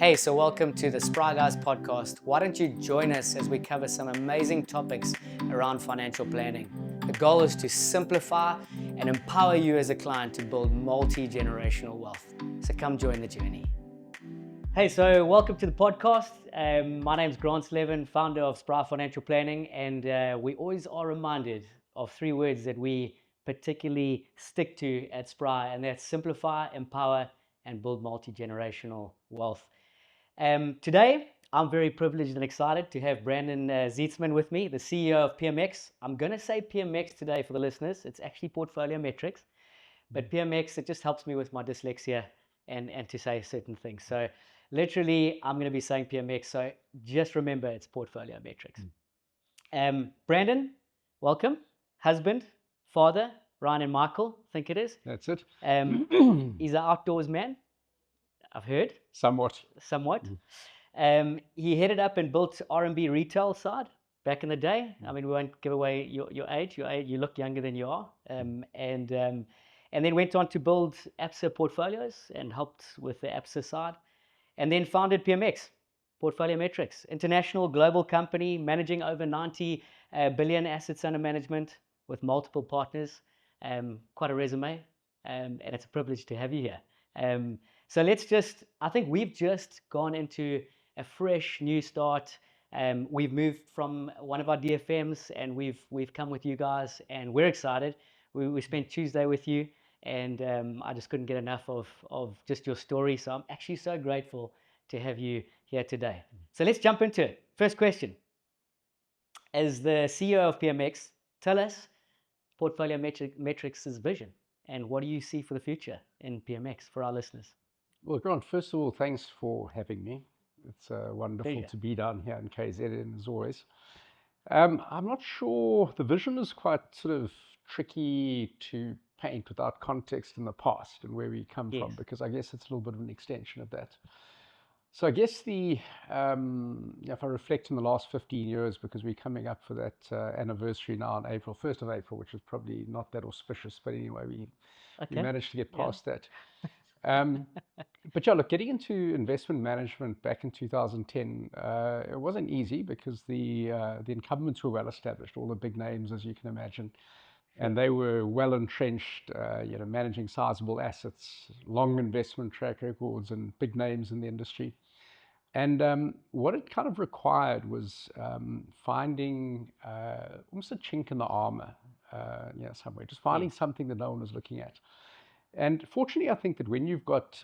Hey, so welcome to the Spry Guys podcast. Why don't you join us as we cover some amazing topics around financial planning? The goal is to simplify and empower you as a client to build multi-generational wealth. So come join the journey. Hey, so welcome to the podcast. My name is Grant Slevin, founder of Spry Financial Planning, and we always are reminded of three words that we particularly stick to at Spry, and that's simplify, empower, and build multi-generational wealth. Today, I'm very privileged and excited to have Brandon Zietsman with me, the CEO of PMX. I'm going to say PMX today for the listeners. It's actually PortfolioMetrix, but PMX, it just helps me with my dyslexia and to say certain things. So literally, I'm going to be saying PMX. So just remember, it's PortfolioMetrix. Brandon, welcome. Husband, father, Ryan and Michael, I think it is. That's it. He's an outdoors man, I've heard. Somewhat. He headed up and built RMB retail side back in the day. I mean, we won't give away your age. You look younger than you are. And then went on to build APSA portfolios and helped with the APSA side. And then founded PMX, PortfolioMetrix, international global company managing over 90 billion assets under management with multiple partners. Quite a resume. And it's a privilege to have you here. So I think we've just gone into a fresh new start. We've moved from one of our DFMs and we've come with you guys and we're excited. We spent Tuesday with you and I just couldn't get enough of just your story. So I'm actually so grateful to have you here today. So let's jump into it. First question. As the CEO of PMX, tell us PortfolioMetrix's vision and what do you see for the future in PMX for our listeners? Well, Grant, first of all, thanks for having me. It's wonderful to be down here in KZN as always. I'm not sure, the vision is quite sort of tricky to paint without context in the past and where we come from, because I guess it's a little bit of an extension of that. So I guess if I reflect on the last 15 years, because we're coming up for that anniversary now on April, 1st of April, which is probably not that auspicious, but anyway, we managed to get past that. But yeah, look, getting into investment management back in 2010, it wasn't easy because the incumbents were well established, all the big names, as you can imagine. And they were well entrenched, managing sizable assets, long investment track records, and big names in the industry. And what it kind of required was finding almost a chink in the armor, somewhere, just finding something that no one was looking at. And fortunately, I think that when you've got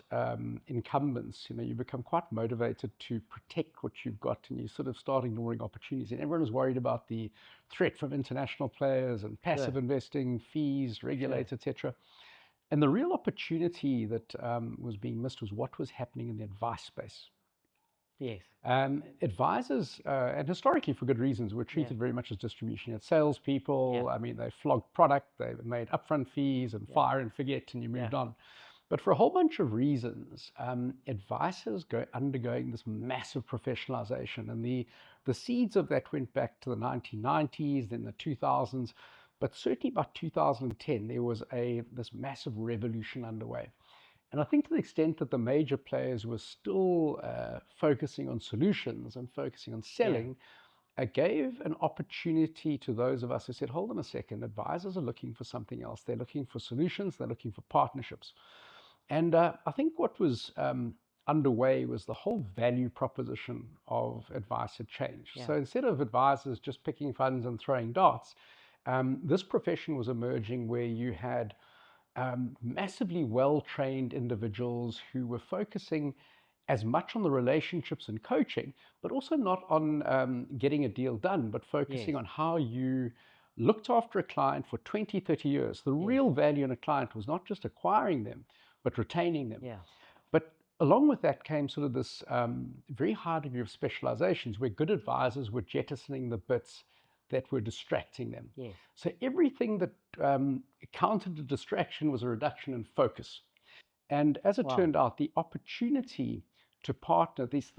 incumbents, you become quite motivated to protect what you've got, and you sort of start ignoring opportunities. And everyone is worried about the threat from international players and passive investing, fees, regulators, etc. And the real opportunity that was being missed was what was happening in the advice space. Yes. Advisors, and historically for good reasons, were treated very much as distribution. As salespeople, I mean, they flogged product, they made upfront fees and fire and forget, and you moved on. But for a whole bunch of reasons, advisors undergoing this massive professionalization, and the seeds of that went back to the 1990s, then the 2000s, but certainly by 2010, there was this massive revolution underway. And I think to the extent that the major players were still focusing on solutions and focusing on selling, gave an opportunity to those of us who said, hold on a second, advisors are looking for something else. They're looking for solutions. They're looking for partnerships. And I think what was underway was the whole value proposition of advice had changed. So instead of advisors just picking funds and throwing darts, this profession was emerging where you had massively well-trained individuals who were focusing as much on the relationships and coaching, but also not on getting a deal done, but focusing on how you looked after a client for 20, 30 years. The real value in a client was not just acquiring them, but retaining them. But along with that came sort of this very high degree of specializations where good advisors were jettisoning the bits that were distracting them. So everything that counted to distraction was a reduction in focus. And as it turned out, the opportunity to partner these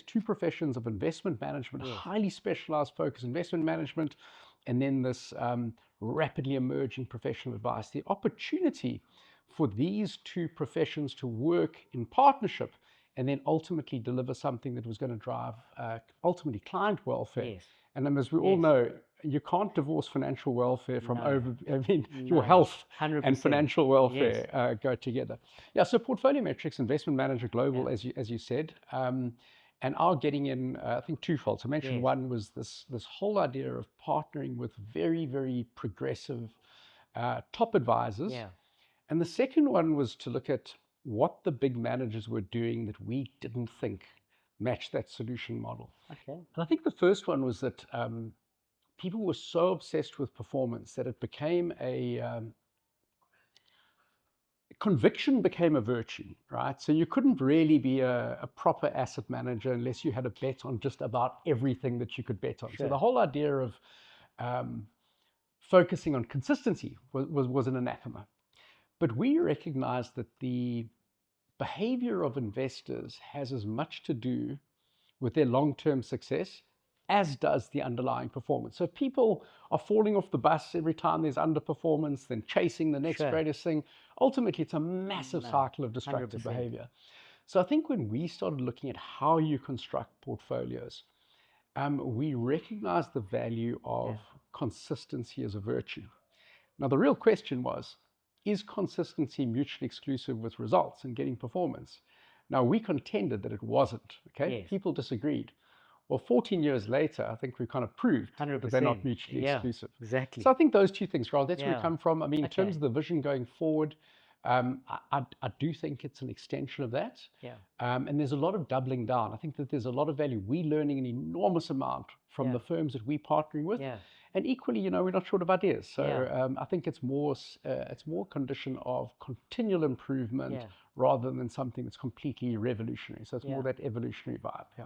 two professions of investment management, highly specialized focus, investment management, and then this rapidly emerging professional advice, the opportunity for these two professions to work in partnership and then ultimately deliver something that was going to drive ultimately client welfare. Yes. And then, as we all know, you can't divorce financial welfare from your No. health 100%. and financial welfare Yes. go together. Yeah, so PortfolioMetrix, Investment Manager Global, Yeah. as you said, and are getting in, I think, twofold. So I mentioned Yes. one was this whole idea of partnering with very, very progressive top advisors. Yeah. And the second one was to look at what the big managers were doing that we didn't think matched that solution model. Okay. And I think the first one was that people were so obsessed with performance that it became conviction became a virtue, right? So you couldn't really be a proper asset manager unless you had a bet on just about everything that you could bet on. Sure. So the whole idea of focusing on consistency was an anathema. But we recognized that the behavior of investors has as much to do with their long-term success as does the underlying performance. So if people are falling off the bus every time there's underperformance, then chasing the next greatest thing, ultimately it's a massive cycle of destructive 100%. behavior. So I think when we started looking at how you construct portfolios, we recognized the value of consistency as a virtue. Now, the real question was, is consistency mutually exclusive with results and getting performance? Now, we contended that it wasn't, okay? Yes. People disagreed. Well, 14 years later, I think we kind of proved 100%. that they're not mutually exclusive. Exactly. So I think those two things, Carl, that's where we come from. I mean, in Okay. terms of the vision going forward, I do think it's an extension of that. Yeah. And there's a lot of doubling down. I think that there's a lot of value. We're learning an enormous amount from the firms that we're partnering with. Yeah. And equally, you know, we're not short of ideas. So I think it's more a condition of continual improvement rather than something that's completely revolutionary. So it's more that evolutionary vibe. Yeah.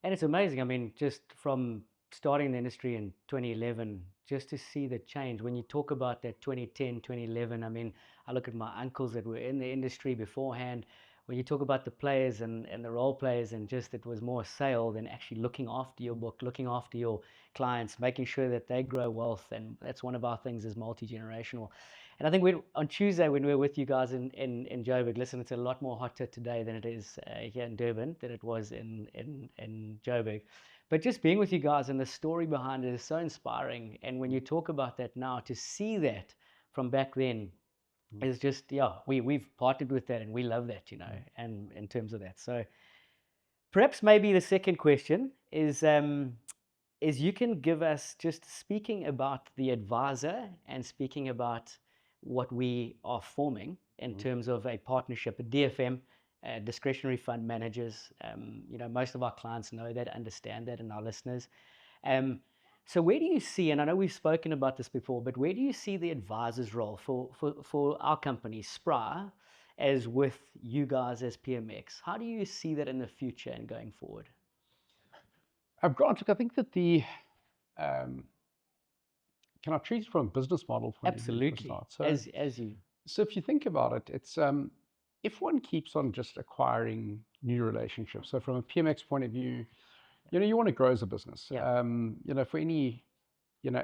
And it's amazing. I mean, just from starting the industry in 2011, just to see the change. When you talk about that 2010, 2011, I mean, I look at my uncles that were in the industry beforehand. When you talk about the players and the role players, and just it was more sale than actually looking after your book, looking after your clients, making sure that they grow wealth. And that's one of our things is multi-generational. And I think on Tuesday when we were with you guys in Joburg, listen, it's a lot more hotter today than it is here in Durban than it was in Joburg. But just being with you guys and the story behind it is so inspiring. And when you talk about that now, to see that from back then is just, we've partnered with that and we love that, you know, and in terms of that. So perhaps maybe the second question is you can give us, just speaking about the advisor and speaking about what we are forming in terms of a partnership, a DFM, Discretionary Fund Managers. You know, most of our clients know that, understand that, and our listeners. So where do you see, and I know we've spoken about this before, but where do you see the advisor's role for our company, Spry, as with you guys as PMX? How do you see that in the future and going forward? Grant, look, I think that can I treat it from a business model point of view? Absolutely. So, as you. So if you think about it, it's if one keeps on just acquiring new relationships. So from a PMX point of view, you know, you want to grow as a business. You know, for any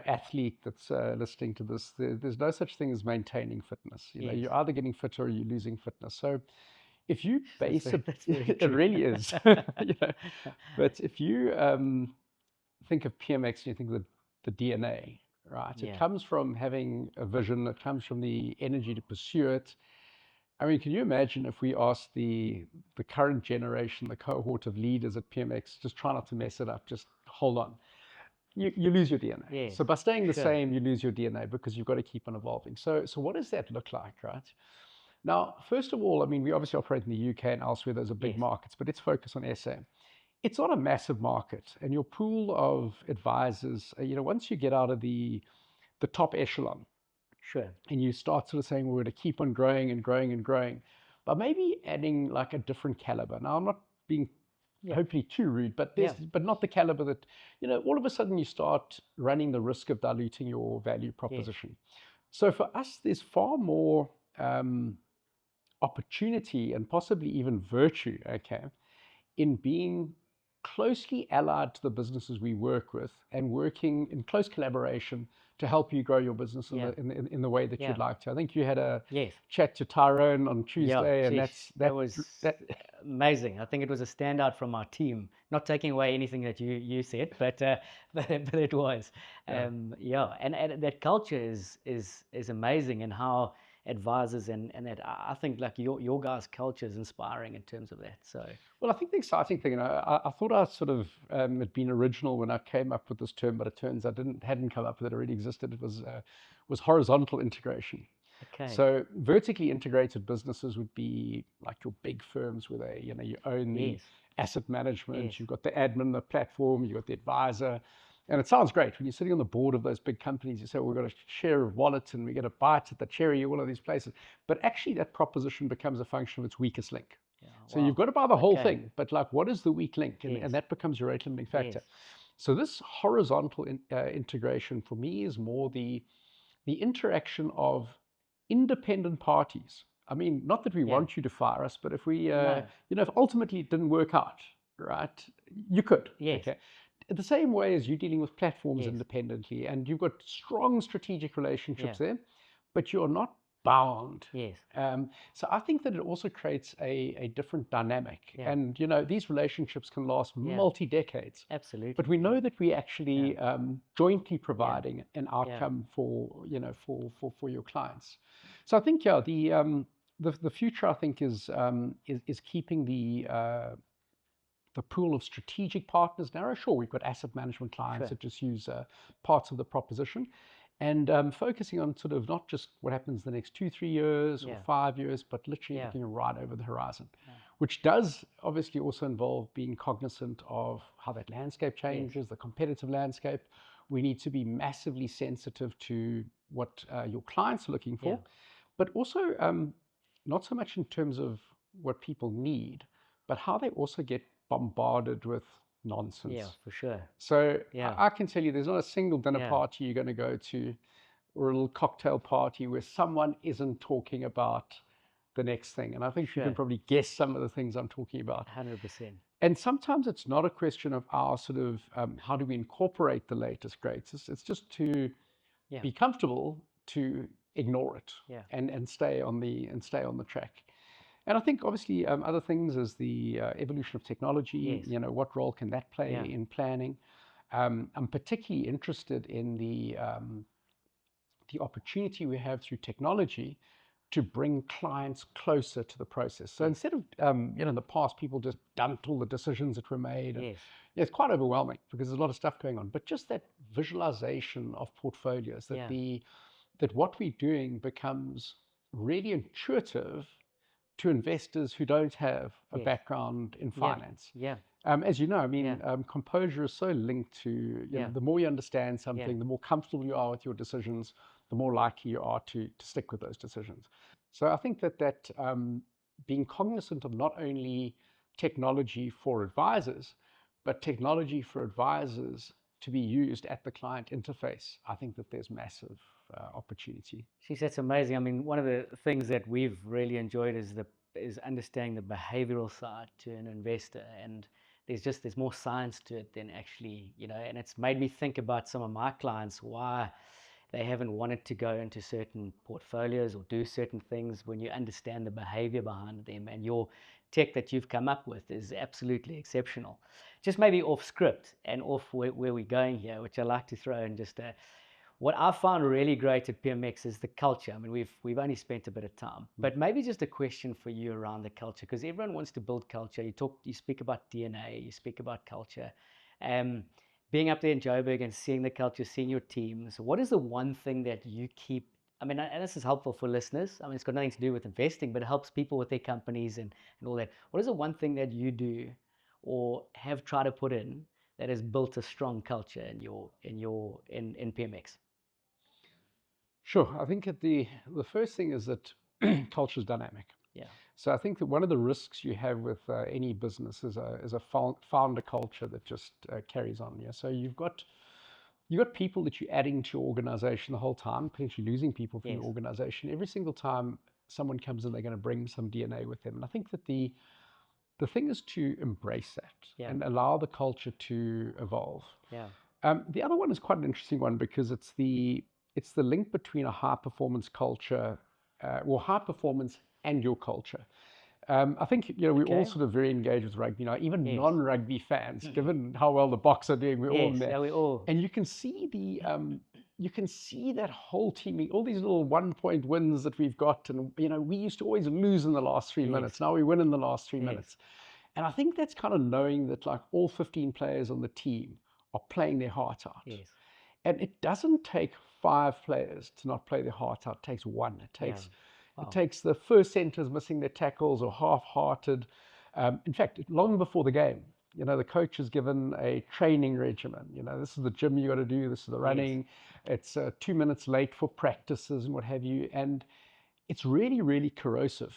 athlete that's listening to this, there's no such thing as maintaining fitness. You know, you're either getting fitter or you're losing fitness. So if you base it really is. You know, but if you think of PMX and you think of the DNA, right? It comes from having a vision. It comes from the energy to pursue it. I mean, can you imagine if we asked the current generation, the cohort of leaders at PMX, just try not to mess it up, just hold on. You lose your DNA. Yes, so by staying the same, you lose your DNA because you've got to keep on evolving. So what does that look like, right? Now, first of all, I mean, we obviously operate in the UK and elsewhere. Those are big markets, but let's focus on SA. It's not a massive market, and your pool of advisors, you know, once you get out of the top echelon, and you start sort of saying, we're going to keep on growing and growing and growing, but maybe adding like a different caliber. Now, I'm not being hopefully too rude, but but not the caliber that, you know, all of a sudden you start running the risk of diluting your value proposition. So for us, there's far more opportunity and possibly even virtue, okay, in being closely allied to the businesses we work with and working in close collaboration to help you grow your business in the way that you'd like to. I think you had a chat to Tyrone on Tuesday, and that was amazing. I think it was a standout from our team. Not taking away anything that you said, but it was, and that culture is amazing, and how advisors and that I think like your guys' culture is inspiring in terms of that. So well, I think the exciting thing, I thought I sort of had been original when I came up with this term, but it turns I hadn't come up with it. It already existed. It was horizontal integration. Okay. So vertically integrated businesses would be like your big firms where they, you own the asset management, you've got the admin, the platform, you've got the advisor. And it sounds great when you're sitting on the board of those big companies. You say, well, we've got a share of wallet and we get a bite at the cherry, all of these places. But actually, that proposition becomes a function of its weakest link. So you've got to buy the whole thing, but like, what is the weak link? And that becomes your rate limiting factor. So this horizontal integration for me is more the interaction of independent parties. I mean, not that we want you to fire us, but if we, if ultimately it didn't work out, right, you could. Okay. The same way as you're dealing with platforms independently, and you've got strong strategic relationships there, but you're not bound. So I think that it also creates a different dynamic. And, these relationships can last multi-decades. Absolutely. But we know that we're actually jointly providing an outcome for your clients. So I think, the future, I think, is keeping the pool of strategic partners narrow. Sure, we've got asset management clients that just use parts of the proposition, and focusing on sort of not just what happens the next 2-3 years or 5 years, but literally looking right over the horizon, which does obviously also involve being cognizant of how that landscape changes, the competitive landscape. We need to be massively sensitive to what your clients are looking for, but also not so much in terms of what people need, but how they also get bombarded with nonsense. Yeah, for sure. So I can tell you there's not a single dinner party you're going to go to or a little cocktail party where someone isn't talking about the next thing. And I think you can probably guess some of the things I'm talking about. 100%. And sometimes it's not a question of our sort of how do we incorporate the latest greats. It's just to be comfortable to ignore it and stay on the track. And I think obviously other things is the evolution of technology. What role can that play in planning? I'm particularly interested in the opportunity we have through technology to bring clients closer to the process. So instead of in the past people just dumped all the decisions that were made. And, it's quite overwhelming because there's a lot of stuff going on. But just that visualization of portfolios, that what we're doing becomes really intuitive to investors who don't have a background in finance. As you know, I mean, composure is so linked to, the more you understand something, the more comfortable you are with your decisions, the more likely you are to stick with those decisions. So I think that being cognizant of not only technology for advisors, but technology for advisors to be used at the client interface, I think that there's massive opportunity. Geez, that's amazing. I mean, one of the things that we've really enjoyed is understanding the behavioral side to an investor, and there's more science to it than actually, and it's made me think about some of my clients, why they haven't wanted to go into certain portfolios or do certain things when you understand the behavior behind them. And your tech that you've come up with is absolutely exceptional. Just maybe off script and off where we're going here, which I like to throw in just what I found really great at PMX is the culture. I mean, we've only spent a bit of time, but maybe just a question for you around the culture, because everyone wants to build culture. You speak about DNA, you speak about culture. Being up there in Joburg and seeing the culture, seeing your teams, what is the one thing that you keep? I mean, and this is helpful for listeners. I mean, it's got nothing to do with investing, but it helps people with their companies and all that. What is the one thing that you do or have tried to put in that has built a strong culture in PMX? Sure. I think the first thing is that culture is dynamic. So I think that one of the risks you have with any business is a founder culture that just carries on. So you've got people that you're adding to your organization the whole time, potentially losing people from your organization. Every single time someone comes in, they're going to bring some DNA with them. And I think that the the thing is to embrace that and allow the culture to evolve. The other one is quite an interesting one because it's the link between a high performance culture, or high performance and your culture. I think, we're all sort of very engaged with rugby now, even non-rugby fans, given how well the Boks are doing, we're all in there. Yeah, we all. And you can see that whole team, all these little 1-point wins that we've got. And, we used to always lose in the last 3 minutes. Now we win in the last 3 minutes. And I think that's kind of knowing that like all 15 players on the team are playing their heart out. And it doesn't take 5 players to not play their heart out. It takes 1. It takes the first centers missing their tackles or half-hearted. In fact, long before the game, the coach is given a training regimen. This is the gym you got to do. This is the running. It's 2 minutes late for practices and what have you. And it's really, really corrosive.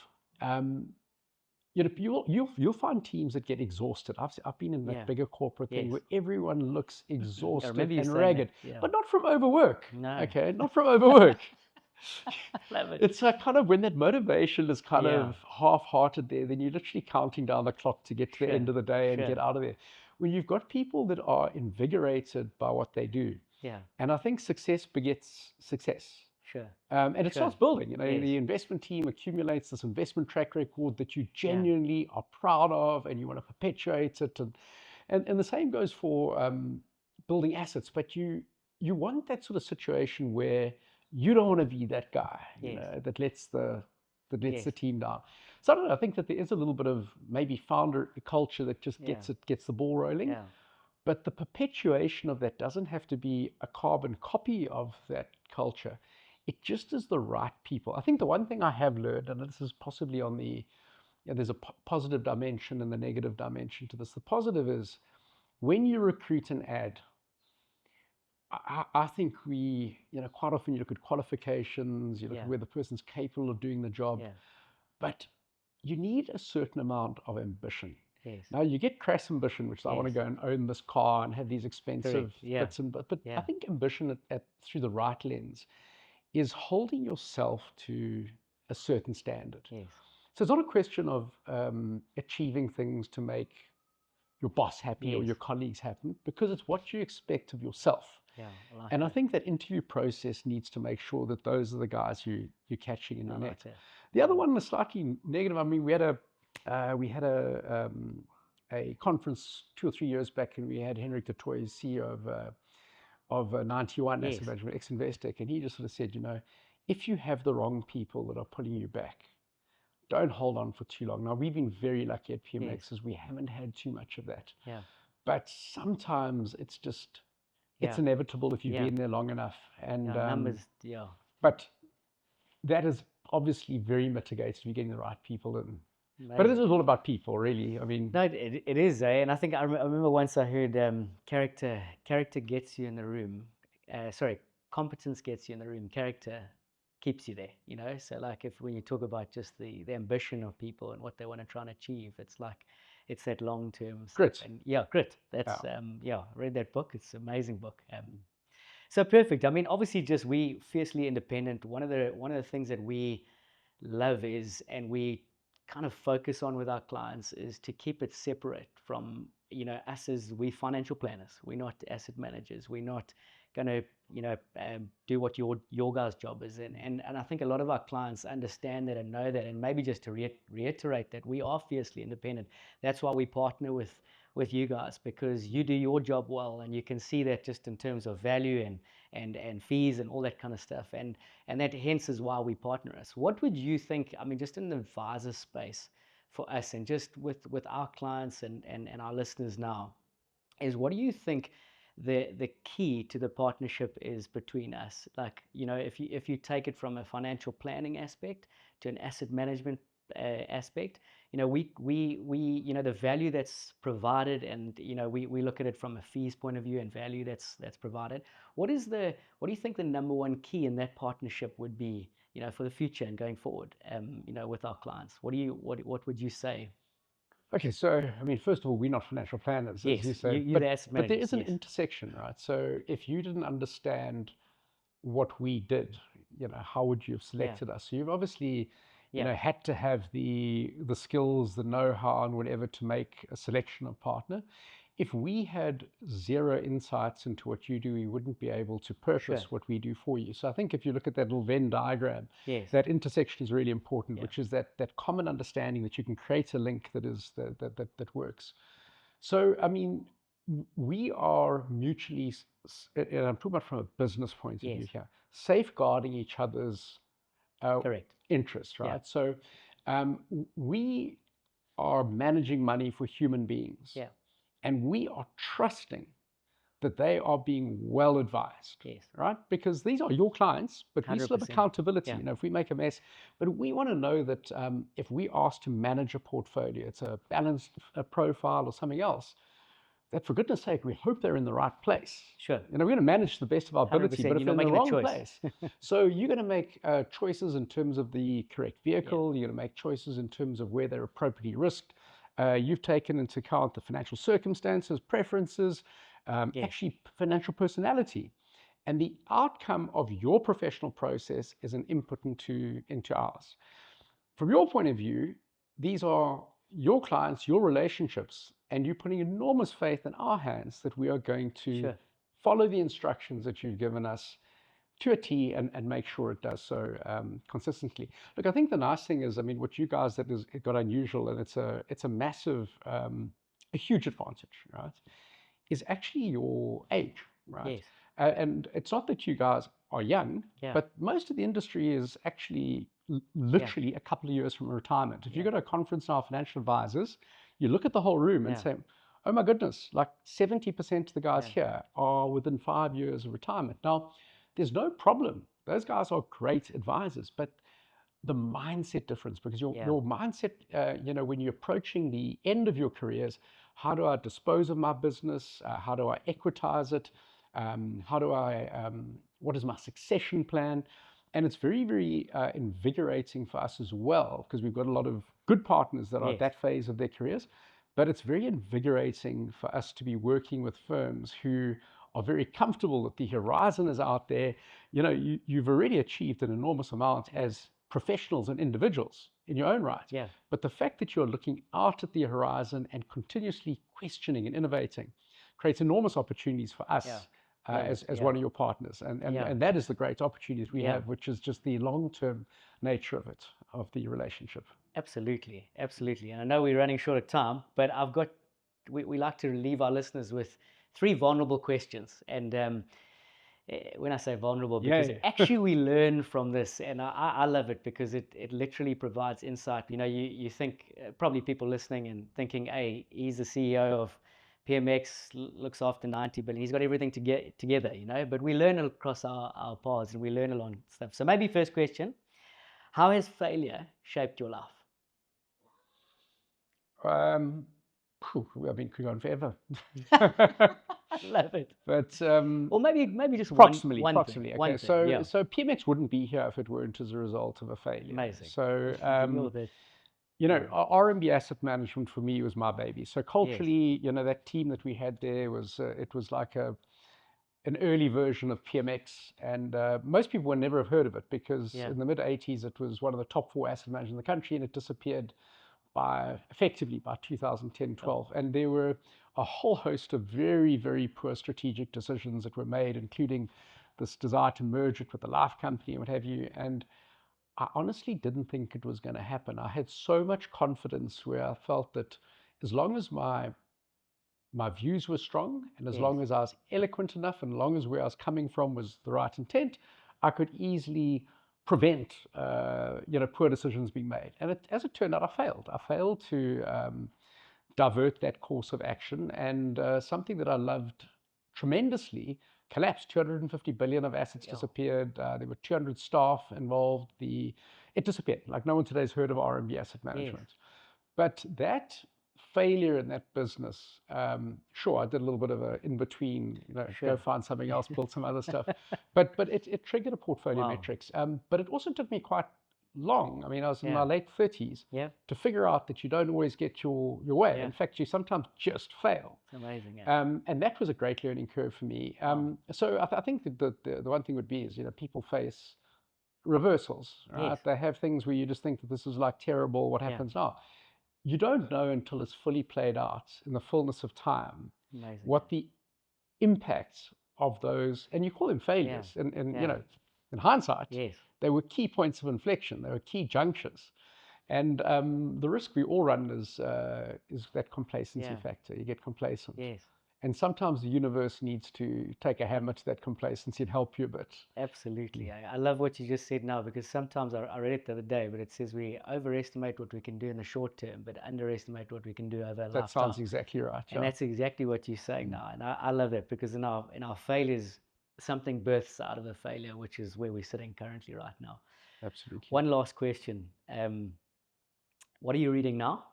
You'll find teams that get exhausted. I've been in that bigger corporate thing where everyone looks exhausted and ragged, but not from overwork. Okay, not from overwork. It's kind of when that motivation is kind of half-hearted there, then you're literally counting down the clock to get to the end of the day and get out of there. When you've got people that are invigorated by what they do, and I think success begets success. And it starts building. The investment team accumulates this investment track record that you genuinely are proud of, and you want to perpetuate it. And the same goes for building assets. But you want that sort of situation where you don't want to be that guy, that lets the team down. So I don't know. I think that there is a little bit of maybe founder culture that just gets the ball rolling. But the perpetuation of that doesn't have to be a carbon copy of that culture. It just is the right people. I think the one thing I have learned, and this is possibly on the, there's a positive dimension and the negative dimension to this. The positive is when you recruit an ad, I think we, quite often you look at qualifications, you look at whether the person's capable of doing the job, but you need a certain amount of ambition. Now you get crass ambition, which is I want to go and own this car and have these expensive bits and but I think ambition through the right lens is holding yourself to a certain standard. So it's not a question of achieving things to make your boss happy or your colleagues happy, because it's what you expect of yourself. I think that interview process needs to make sure that those are the guys you're catching in your net. The other one was slightly negative. I mean, we had a conference 2 or 3 years back, and we had Henrik de Tooij, CEO of 91 Asset Management, ex-Investec, and he just sort of said, if you have the wrong people that are pulling you back, don't hold on for too long. Now, we've been very lucky at PMX as we haven't had too much of that. But sometimes it's just, it's inevitable if you've been there long enough. And numbers, But that is obviously very mitigated if you're getting the right people in. But it is all about people, really. I mean, no, it is, and I think I remember once I heard character gets you in the room. Competence gets you in the room. Character keeps you there. So like when you talk about just the ambition of people and what they want to try and achieve, it's like it's that long term grit. And grit. That's I read that book. It's an amazing book. So perfect. I mean, obviously, just we fiercely independent. One of the things that we love is, and we kind of focus on with our clients, is to keep it separate from us as we financial planners. We're not asset managers. We're not going to do what your guys' job is, and I think a lot of our clients understand that and know that. And maybe just to reiterate that, we are fiercely independent. That's why we partner with you guys, because you do your job well, and you can see that just in terms of value and fees and all that kind of stuff, and that hence is why we partner us. What would you think, I mean, just in the advisor space for us, and just with our clients and our listeners now, is what do you think the key to the partnership is between us? Like, if you take it from a financial planning aspect to an asset management aspect, we the value that's provided, and we look at it from a fees point of view and value that's provided. What do you think the number one key in that partnership would be, for the future and going forward, with our clients? What would you say? Okay, so I mean, first of all, we're not financial planners, as you say, you're the asset but there managers, is an intersection, right? So if you didn't understand what we did, how would you have selected us? So you've obviously, had to have the skills, the know-how, and whatever to make a selection of partner. If we had zero insights into what you do, we wouldn't be able to purpose what we do for you. So I think if you look at that little Venn diagram, that intersection is really important, which is that common understanding that you can create a link that works. So, I mean, we are mutually, and I'm talking about from a business point of view here, safeguarding each other's interests, right? So we are managing money for human beings. And we are trusting that they are being well advised, right? Because these are your clients, but we still have accountability. If we make a mess, but we want to know that if we ask to manage a portfolio, it's a balanced profile or something else, that for goodness sake, we hope they're in the right place. We're going to manage to the best of our ability, but if they're in the wrong place. So you're going to make choices in terms of the correct vehicle. You're going to make choices in terms of where they're appropriately risked. You've taken into account the financial circumstances, preferences, actually financial personality. And the outcome of your professional process is an input into ours. From your point of view, these are your clients, your relationships, and you're putting enormous faith in our hands that we are going to follow the instructions that you've given us to a T and make sure it does so consistently. Look, I think the nice thing is, I mean, what you guys that has got unusual, and it's a massive, a huge advantage, right, is actually your age, right? And it's not that you guys are young, but most of the industry is actually literally a couple of years from retirement. If you go to a conference now, financial advisors, you look at the whole room and say, oh my goodness, like 70% of the guys here are within 5 years of retirement. Now, there's no problem. Those guys are great advisors, but the mindset difference, because your mindset, when you're approaching the end of your careers, how do I dispose of my business? How do I equitize it? What is my succession plan? And it's very, very invigorating for us as well, because we've got a lot of good partners that are at that phase of their careers. But it's very invigorating for us to be working with firms who are very comfortable that the horizon is out there. You've already achieved an enormous amount as professionals and individuals in your own right. But the fact that you're looking out at the horizon and continuously questioning and innovating creates enormous opportunities for us as one of your partners. And that is the great opportunity that we have, which is just the long-term nature of the relationship. Absolutely, absolutely. And I know we're running short of time, but we like to leave our listeners with 3 vulnerable questions. And when I say vulnerable, because actually we learn from this, and I love it because it literally provides insight. You think, probably people listening and thinking, hey, he's the CEO of PMX, looks after 90 billion. He's got everything to get together, but we learn across our paths and we learn along stuff. So maybe first question, how has failure shaped your life? I mean, could go on forever. Love it. But or maybe just approximately. One Okay. thing, So PMX wouldn't be here if it weren't as a result of a failure. Amazing. So RMB Asset Management for me was my baby. So culturally, that team that we had there was it was like an early version of PMX, and most people would never have heard of it because in the mid-80s it was one of the top 4 asset managers in the country, and it disappeared effectively by 2010-12. And there were a whole host of very, very poor strategic decisions that were made, including this desire to merge it with the life company and what have you. And I honestly didn't think it was going to happen. I had so much confidence where I felt that as long as my views were strong, and as long as I was eloquent enough, and as long as where I was coming from was the right intent, I could easily prevent poor decisions being made. And as it turned out, I failed. I failed to divert that course of action, and something that I loved tremendously collapsed. 250 billion of assets disappeared. There were 200 staff involved. It disappeared. Like no one today's heard of RMB Asset Management. But that failure in that business, sure, I did a little bit of a in-between, go find something else, build some other stuff. But it triggered a PortfolioMetrix. But it also took me quite long. I mean, I was in my late 30s to figure out that you don't always get your way. In fact, you sometimes just fail. It's amazing. And that was a great learning curve for me. So I think that the one thing would be is, people face reversals, right? Yes. They have things where you just think that this is like terrible, what happens now? You don't know until it's fully played out in the fullness of time. Amazing. What the impacts of those, and you call them failures, and in hindsight, they were key points of inflection, they were key junctures. And the risk we all run is that complacency factor. You get complacent. Yes. And sometimes the universe needs to take a hammer to that complacency and help you a bit. Absolutely. I love what you just said now, because sometimes I read it the other day, but it says we overestimate what we can do in the short term, but underestimate what we can do over a lifetime. That sounds exactly right. And that's exactly what you're saying now. And I love that, because in our failures, something births out of a failure, which is where we're sitting currently right now. Absolutely. One last question. What are you reading now?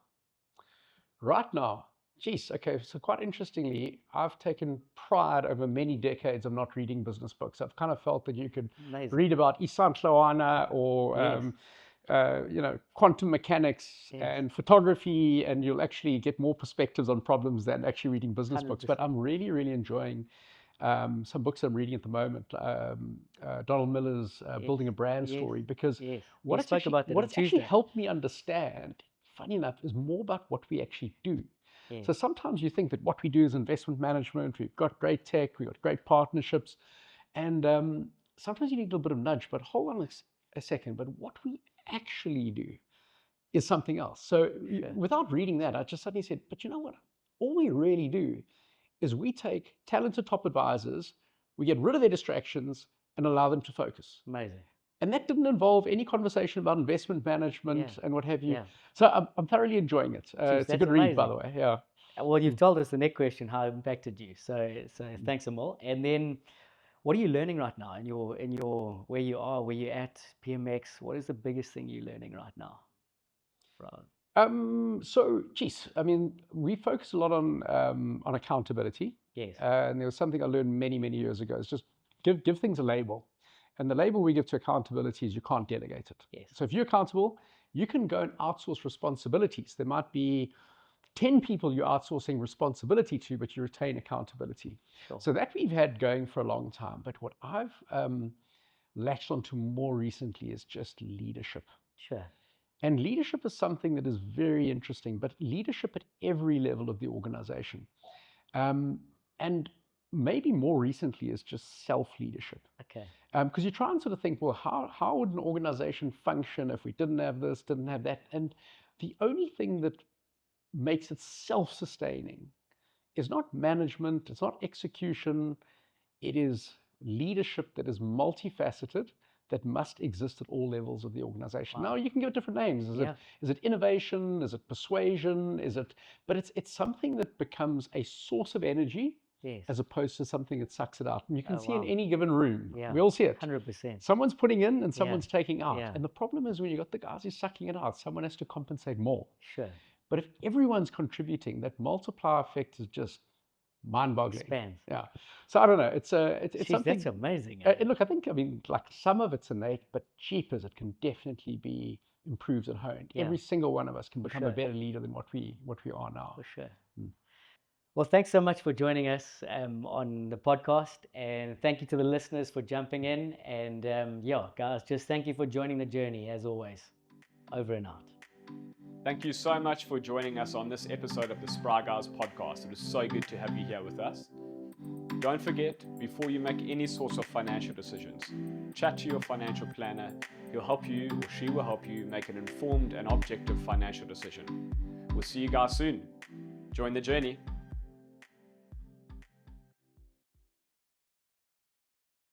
Right now, geez, okay, so quite interestingly, I've taken pride over many decades of not reading business books. I've kind of felt that you could read about Isant Loana or quantum mechanics and photography, and you'll actually get more perspectives on problems than actually reading business 100%. books. But I'm really, really enjoying some books I'm reading at the moment. Donald Miller's Building a Brand Story, because what it's actually helped me understand, funny enough, is more about what we actually do. So sometimes you think that what we do is investment management, we've got great tech, we've got great partnerships, and sometimes you need a little bit of nudge, but hold on a second, but what we actually do is something else. So without reading that, I just suddenly said, but you know what? All we really do is we take talented top advisors, we get rid of their distractions and allow them to focus. Amazing. And that didn't involve any conversation about investment management and what have you. So I'm thoroughly enjoying it. It's a good read, by the way. Yeah. Well, you've told us the next question, how it impacted you. So thanks, Amal. And then, what are you learning right now in your where you are, where you're at, PMX? What is the biggest thing you're learning right now? So, geez, I mean, we focus a lot on accountability. Yes. And there was something I learned many, many years ago. It's just give things a label. And the label we give to accountability is you can't delegate it. Yes. So if you're accountable, you can go and outsource responsibilities. There might be 10 people you're outsourcing responsibility to, but you retain accountability. Sure. So that we've had going for a long time. But what I've latched onto more recently is just leadership. Sure. And leadership is something that is very interesting, but leadership at every level of the organization. And maybe more recently is just self-leadership. Okay. Because you try and sort of think, well, how would an organization function if we didn't have this, didn't have that? And the only thing that makes it self-sustaining is not management, it's not execution, it is leadership that is multifaceted, that must exist at all levels of the organization. Wow. Now you can give it different names. Is it innovation? Is it persuasion? But it's something that becomes a source of energy. Yes. As opposed to something that sucks it out. And you can see in any given room, we all see it. 100%. Someone's putting in and someone's taking out. And the problem is when you've got the guys who's sucking it out, someone has to compensate more. Sure. But if everyone's contributing, that multiplier effect is just mind-boggling. Expands. Yeah. So I don't know. It's something. That's amazing. Look, I mean, like some of it's innate, but cheap as it can definitely be improved and honed. Every single one of us can become a better leader than what we are now. For sure. Well, thanks so much for joining us on the podcast, and thank you to the listeners for jumping in. And guys, just thank you for joining the journey as always. Over and out. Thank you so much for joining us on this episode of the Spry Guys podcast. It was so good to have you here with us. Don't forget, before you make any sorts of financial decisions, chat to your financial planner. He'll help you, or she will help you, make an informed and objective financial decision. We'll see you guys soon. Join the journey.